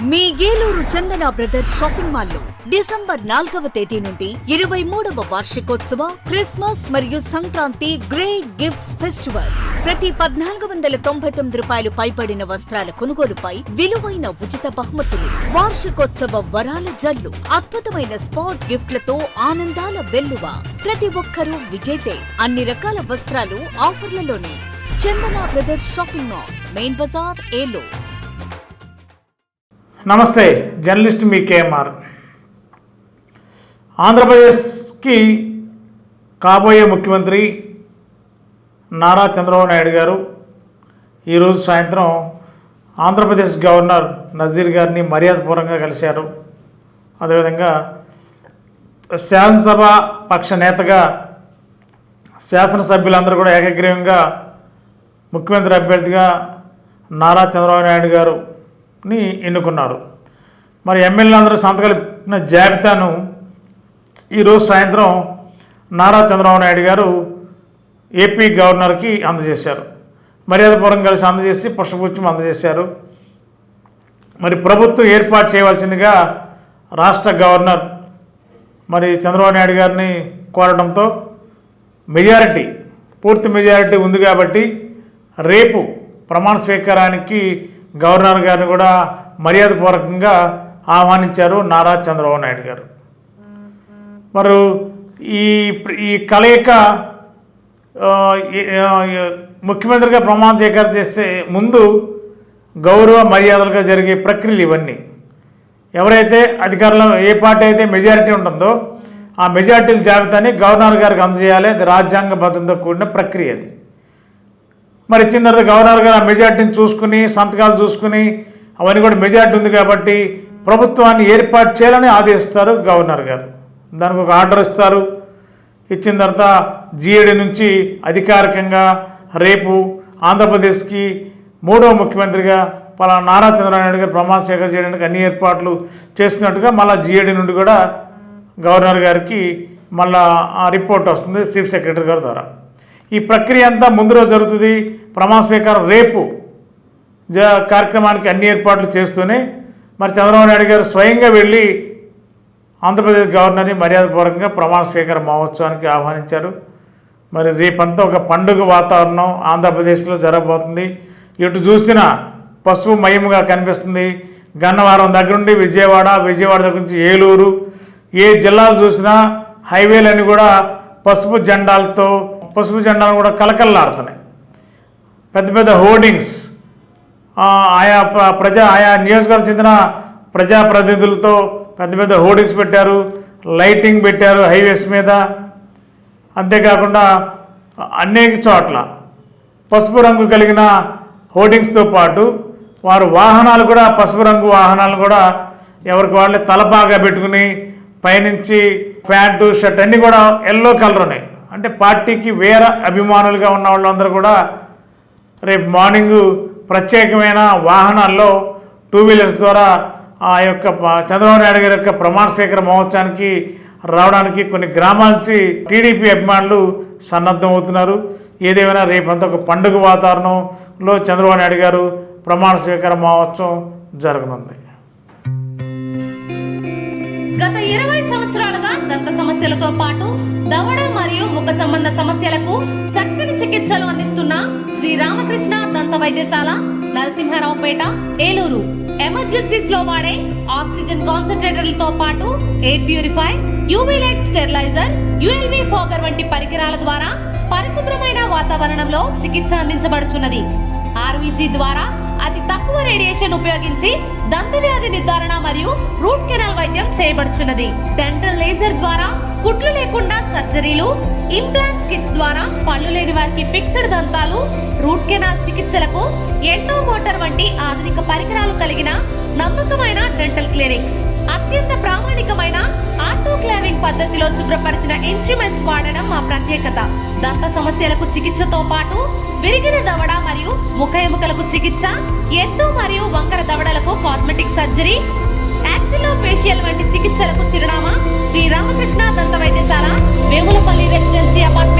మీ ఏలూరు చందన brothers shopping mall లో December 4వ తేదీ నుండి 23వ వార్షికోత్సవ క్రిస్మస్ మరియు సంక్రాంతి గ్రేట్ గిఫ్ట్స్ ఫెస్టివల్. ప్రతి 1499 రూపాయలు పైబడిన వస్త్రాల కొనుగోలుపై విలువైన ఉచిత బహుమతులు, వార్షికోత్సవ వరాల జల్లు, అద్భుతమైన స్పాట్ గిఫ్ట్లతో ఆనందాల వెల్లువ. ప్రతి ఒక్కరూ విజేతే. అన్ని రకాల వస్త్రాలు ఆఫర్లలోనే. Chandana brothers shopping mall, main Bazar, Eluru. నమస్తే, జర్నలిస్ట్ మీ కేఎంఆర్. ఆంధ్రప్రదేశ్కి కాబోయే ముఖ్యమంత్రి నారా చంద్రబాబు నాయుడు గారు ఈరోజు సాయంత్రం ఆంధ్రప్రదేశ్ గవర్నర్ నజీర్ గారిని మర్యాదపూర్వకంగా కలిశారు. అదేవిధంగా శాసనసభ పక్ష నేతగా శాసనసభ్యులందరూ కూడా ఏకగ్రీవంగా ముఖ్యమంత్రి అభ్యర్థిగా నారా చంద్రబాబు నాయుడు గారుని ఎన్నుకున్నారు. మరి ఎమ్మెల్యేలు అందరూ సంతకాలు పెట్టిన జాబితాను ఈరోజు సాయంత్రం నారా చంద్రబాబు నాయుడు గారు ఏపీ గవర్నర్కి అందజేశారు. మర్యాదపూర్వకంగా కలిసి అందజేసి పుష్పగుచ్చం అందజేశారు. మరి ప్రభుత్వం ఏర్పాటు చేయవలసిందిగా రాష్ట్ర గవర్నర్ మరి చంద్రబాబు నాయుడు గారిని కోరడంతో పూర్తి మెజారిటీ ఉంది కాబట్టి రేపు ప్రమాణ స్వీకారానికి గవర్నర్ గారిని కూడా మర్యాదపూర్వకంగా ఆహ్వానించారు నారా చంద్రబాబు నాయుడు గారు. మరి ఈ కలయిక ముఖ్యమంత్రిగా ప్రమాణ స్వీకారం చేసే ముందు గౌరవ మర్యాదలుగా జరిగే ప్రక్రియలు ఇవన్నీ. ఎవరైతే అధికారంలో ఏ పార్టీ అయితే మెజారిటీ ఉంటుందో ఆ మెజారిటీల జాబితాని గవర్నర్ గారికి అందజేయాలి. అది రాజ్యాంగ బద్ధంతో కూడిన ప్రక్రియ. అది మరి ఇచ్చిన తర్వాత గవర్నర్ గారు ఆ మెజార్టీని చూసుకుని సంతకాలు చూసుకుని అవన్నీ కూడా మెజార్టీ ఉంది కాబట్టి ప్రభుత్వాన్ని ఏర్పాటు చేయాలని ఆదేశిస్తారు గవర్నర్ గారు. దానికి ఒక ఆర్డర్ ఇస్తారు. ఇచ్చిన తర్వాత జీఏడీ నుంచి అధికారికంగా రేపు ఆంధ్రప్రదేశ్కి 3వ ముఖ్యమంత్రిగా పలానా నారా చంద్రబాబు నాయుడు గారు ప్రమాణ స్వీకారం చేయడానికి అన్ని ఏర్పాట్లు చేస్తున్నట్టుగా మళ్ళీ జీఏడీ నుండి కూడా గవర్నర్ గారికి మళ్ళా ఆ రిపోర్ట్ వస్తుంది చీఫ్ సెక్రటరీ గారి ద్వారా. ఈ ప్రక్రియ అంతా ముందు రోజు జరుగుతుంది. ప్రమాణ స్వీకారం రేపు కార్యక్రమానికి అన్ని ఏర్పాట్లు చేస్తూనే మరి చంద్రబాబు నాయుడు గారు స్వయంగా వెళ్ళి ఆంధ్రప్రదేశ్ గవర్నర్ని మర్యాదపూర్వకంగా ప్రమాణ స్వీకార మహోత్సవానికి ఆహ్వానించారు. మరి రేపంతా ఒక పండుగ వాతావరణం ఆంధ్రప్రదేశ్లో జరగబోతుంది. ఎటు చూసినా పసుపు మయముగా కనిపిస్తుంది. గన్నవరం దగ్గర నుండి విజయవాడ దగ్గర నుంచి ఏలూరు, ఏ జిల్లాలు చూసినా హైవేలన్నీ కూడా పసుపు జెండాలు కూడా కలకల్లాడుతున్నాయి. పెద్ద పెద్ద హోర్డింగ్స్ ఆయా నియోజకవర్గం చెందిన ప్రజాప్రతినిధులతో పెద్ద పెద్ద హోర్డింగ్స్ పెట్టారు, లైటింగ్ పెట్టారు హైవేస్ మీద. అంతేకాకుండా అనేక చోట్ల పసుపు రంగు కలిగిన హోర్డింగ్స్తో పాటు వారు వాహనాలు కూడా పసుపు రంగు వాహనాలు కూడా ఎవరికి వాళ్ళే తలపాగా పెట్టుకుని పైనుంచి ప్యాంటు షర్ట్ అన్నీ కూడా ఎల్లో కలర్ ఉన్నాయి. అంటే పార్టీకి వేరే అభిమానులుగా ఉన్న వాళ్ళందరూ కూడా రేపు మార్నింగు ప్రత్యేకమైన వాహనాల్లో 2 వీలర్స్ ద్వారా ఆ యొక్క చంద్రబాబు నాయుడు గారి యొక్క ప్రమాణ స్వీకార మహోత్సవానికి రావడానికి కొన్ని గ్రామాల నుంచి టీడీపీ అభిమానులు సన్నద్ధం అవుతున్నారు. ఏదేమైనా రేపంతా ఒక పండుగ వాతావరణంలో చంద్రబాబు నాయుడు గారు ప్రమాణ స్వీకార మహోత్సవం జరగనుంది. గత 20 సంవత్సరాలుగా దంత సమస్యలతో పాటు దవడ మరియు ముఖ సంబంధ సమస్యలకు చక్కని చికిత్సలు అందిస్తున్న శ్రీ రామకృష్ణ దంత వైద్యశాల, నరసింహారావుపేట, ఏలూరు. ఎమర్జెన్సీస్ లో వాడే ఆక్సిజన్ కాన్సంట్రేటర్లతో పాటు air purify, UV light steriliser, ULV fogger వంటి పరికరాల ద్వారా పరిశుభ్రమైన వాతావరణంలో చికిత్స అందించబడుచున్నది. ఆర్వీజీ ద్వారా అతి తక్కువ రేడియేషన్ ఉపయోగించి దంత వ్యాధి నిర్ధారణ మరియు రూట్ కెనాల్ వైద్యం చేయబడుచున్నది. డెంటల్ లేజర్ ద్వారా కుట్లు లేకుండా సర్జరీలు, ఇంప్లాంట్స్ కిట్స్ ద్వారా పళ్ళు లేని వారికి ఫిక్స్డ్ దంతాలు, రూట్ కెనాల్ చికిత్సలకు ఎంటో మోటార్ వంటి ఆధునిక పరికరాలు కలిగిన నమ్మకమైన డెంటల్ క్లినిక్. అత్యంత ప్రామాణికమైన ఆటోక్లావింగ్ పద్ధతిలో శుభ్రపరిచిన ఇన్స్ట్రుమెంట్స్ వాడడం మా ప్రత్యేకత. దంత సమస్యలకు చికిత్సతో పాటు విరిగిన దవడ మరియు ముఖ ఎముకలకు చికిత్స, ఎత్తు మరియు వంకర దవడలకు కాస్మెటిక్ సర్జరీ, యాక్సిలోఫేషియల్ వంటి చికిత్సలకు చిరునామా శ్రీ రామకృష్ణ దంత వైద్యశాల, వేములపల్లి రెసిడెన్సీ అపార్ట్మెంట్.